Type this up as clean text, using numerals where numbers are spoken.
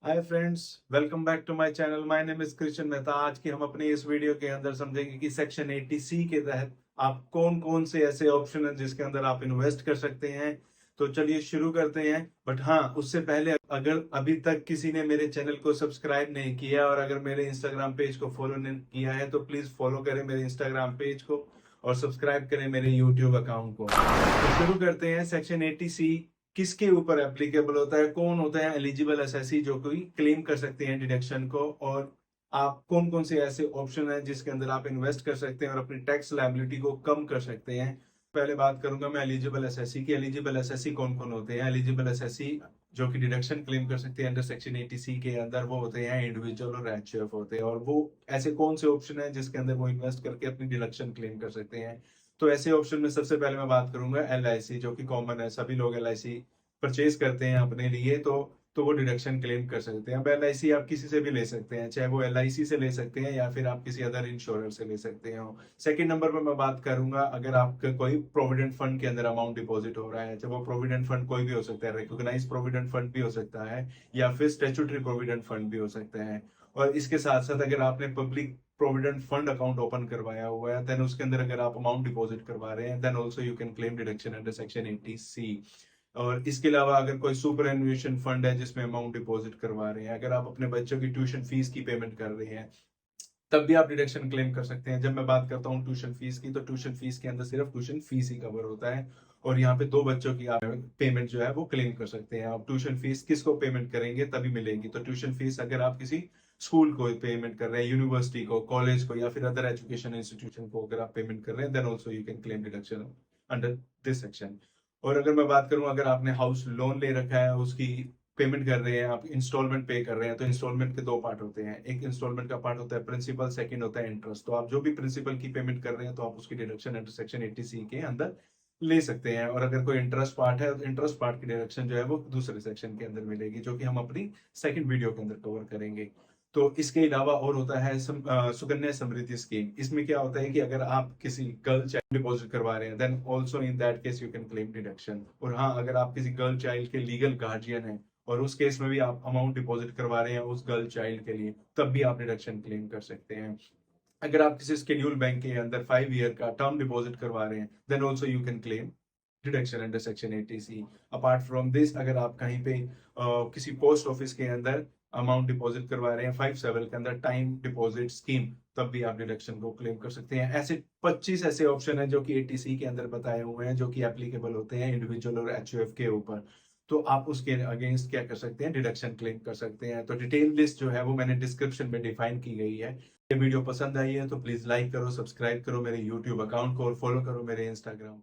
Hi friends, welcome back to my channel. My name is Krishna Mehta. आज की हम अपने इस वीडियो के अंदर समझेंगे कि सेक्शन 80C के तहत आप कौन कौन से ऐसे ऑप्शन हैं जिसके अंदर आप इन्वेस्ट कर सकते हैं। तो चलिए शुरू करते हैं। बट हाँ, उससे पहले अगर अभी तक किसी ने मेरे चैनल को सब्सक्राइब नहीं किया और अगर मेरे इंस्टाग्राम पेज को फॉलो नहीं किया है तो प्लीज फॉलो करें मेरे इंस्टाग्राम पेज को और सब्सक्राइब करें मेरे यूट्यूब अकाउंट को। तो शुरू करते हैं। सेक्शन 80C किसके ऊपर एप्लीकेबल होता है, कौन होता है एलिजिबल एसएससी जो कोई क्लेम कर सकते हैं डिडक्शन को, और आप कौन कौन से ऐसे ऑप्शन हैं जिसके अंदर आप इन्वेस्ट कर सकते हैं और अपनी टैक्स लायबिलिटी को कम कर सकते हैं। पहले बात करूंगा मैं एलिजिबल एसएससी की। एलिजिबल एसएससी कौन कौन होते हैं? एलिजिबल एसएससी जो कि डिडक्शन क्लेम कर सकते हैं अंडर सेक्शन 80C के अंदर, वो होते हैं इंडिविजुअल और एचयूएफ होते हैं। और वो ऐसे कौन से ऑप्शन हैं जिसके अंदर वो इन्वेस्ट करके अपनी डिडक्शन क्लेम कर सकते हैं? तो ऐसे ऑप्शन में सबसे पहले मैं बात करूंगा एलआईसी, जो कि कॉमन है, सभी लोग एलआईसी परचेज करते हैं अपने लिए। तो वो डिडक्शन क्लेम कर सकते हैं। अब एलआईसी आप किसी से भी ले सकते हैं, चाहे वो एलआईसी से ले सकते हैं या फिर आप किसी अदर इंश्योरेंस से ले सकते हैं। सेकंड नंबर पर मैं बात करूंगा, अगर आपका कोई प्रोविडेंट फंड के अंदर अमाउंट डिपॉजिट हो रहा है, चाहे वो प्रोविडेंट फंड कोई भी हो सकता है, रिकॉग्नाइज प्रोविडेंट फंड भी हो सकता है या फिर स्टेचुटरी प्रोविडेंट फंड भी हो सकता है। और इसके साथ साथ अगर आपने public provident fund account open करवाया हुआ है, देन उसके अंदर अगर आप अमाउंट डिपॉजिट करवा रहे हैं, then also you can claim deduction under section 80C। और इसके अलावा अगर कोई सुपर एन्युएशन फंड है जिसमें अमाउंट डिपॉजिट करवा रहे हैं, अगर आप अपने बच्चों की ट्यूशन फीस की पेमेंट कर रहे हैं, तब भी आप डिडक्शन क्लेम कर सकते हैं। जब मैं बात करता हूँ ट्यूशन फीस की, तो ट्यूशन फीस के अंदर सिर्फ ट्यूशन फीस ही कवर होता है और यहाँ पे दो बच्चों की आप पेमेंट जो है वो क्लेम कर सकते हैं। आप ट्यूशन फीस किसको पेमेंट करेंगे तभी मिलेगी। तो ट्यूशन फीस अगर आप किसी स्कूल को पेमेंट कर रहे हैं, यूनिवर्सिटी को, कॉलेज को या फिर अदर एजुकेशन इंस्टीट्यूशन को अगर आप पेमेंट कर रहे हैं, then also you can claim deduction under this section. और अगर मैं बात करूं, अगर आपने हाउस लोन ले रखा है, उसकी पेमेंट कर रहे हैं, आप इंस्टॉलमेंट पे कर रहे हैं, तो इंस्टॉलमेंट के दो पार्ट होते हैं। एक इंस्टॉलमेंट का पार्ट होता है प्रिंसिपल, सेकंड होता है इंटरेस्ट। तो आप जो भी प्रिंसिपल की पेमेंट कर रहे हैं तो आप उसकी डिडक्शन अंडर सेक्शन 80C के अंदर ले सकते हैं। और अगर कोई इंटरेस्ट पार्ट है तो इंटरेस्ट पार्ट की डिडक्शन जो है वो दूसरे सेक्शन के अंदर मिलेगी, जो कि हम अपनी सेकंड वीडियो के अंदर कवर करेंगे। तो इसके अलावा और होता है सुकन्या समृद्धि स्कीम। इसमें क्या होता है कि अगर आप किसी गर्ल चाइल्ड डिपॉजिट करवा रहे हैं, then also in that case you can claim deduction. और हाँ, अगर आप किसी गर्ल चाइल्ड के लीगल गार्जियन हैं और उस केस में भी आप अमाउंट डिपॉजिट करवा रहे हैं उस गर्ल चाइल्ड के लिए, तब भी आप डिडक्शन क्लेम कर सकते हैं। अगर आप किसी स्केड्यूल बैंक के अंदर 5 ईयर का टर्म डिपॉजिट करवा रहे हैं, then also you can claim deduction under section 80C। Apart from this, अगर आप कहीं पे किसी पोस्ट ऑफिस के अंदर अमाउंट डिपॉजिट करवा रहे हैं 5/7 के अंदर टाइम डिपॉजिट स्कीम, तब भी आप डिडक्शन को क्लेम कर सकते हैं। ऐसे 25 ऐसे ऑप्शन हैं जो कि 80C के अंदर बताए हुए हैं, जो कि एप्लीकेबल होते हैं इंडिविजुअल और एचयूएफ के ऊपर। तो आप उसके अगेंस्ट क्या कर सकते हैं? डिडक्शन क्लेम कर सकते हैं। तो डिटेल लिस्ट जो है वो मैंने डिस्क्रिप्शन में डिफाइन की गई है। ये वीडियो पसंद आई है तो प्लीज लाइक करो, सब्सक्राइब करो मेरे यूट्यूब अकाउंट को और फॉलो करो मेरे इंस्टाग्राम।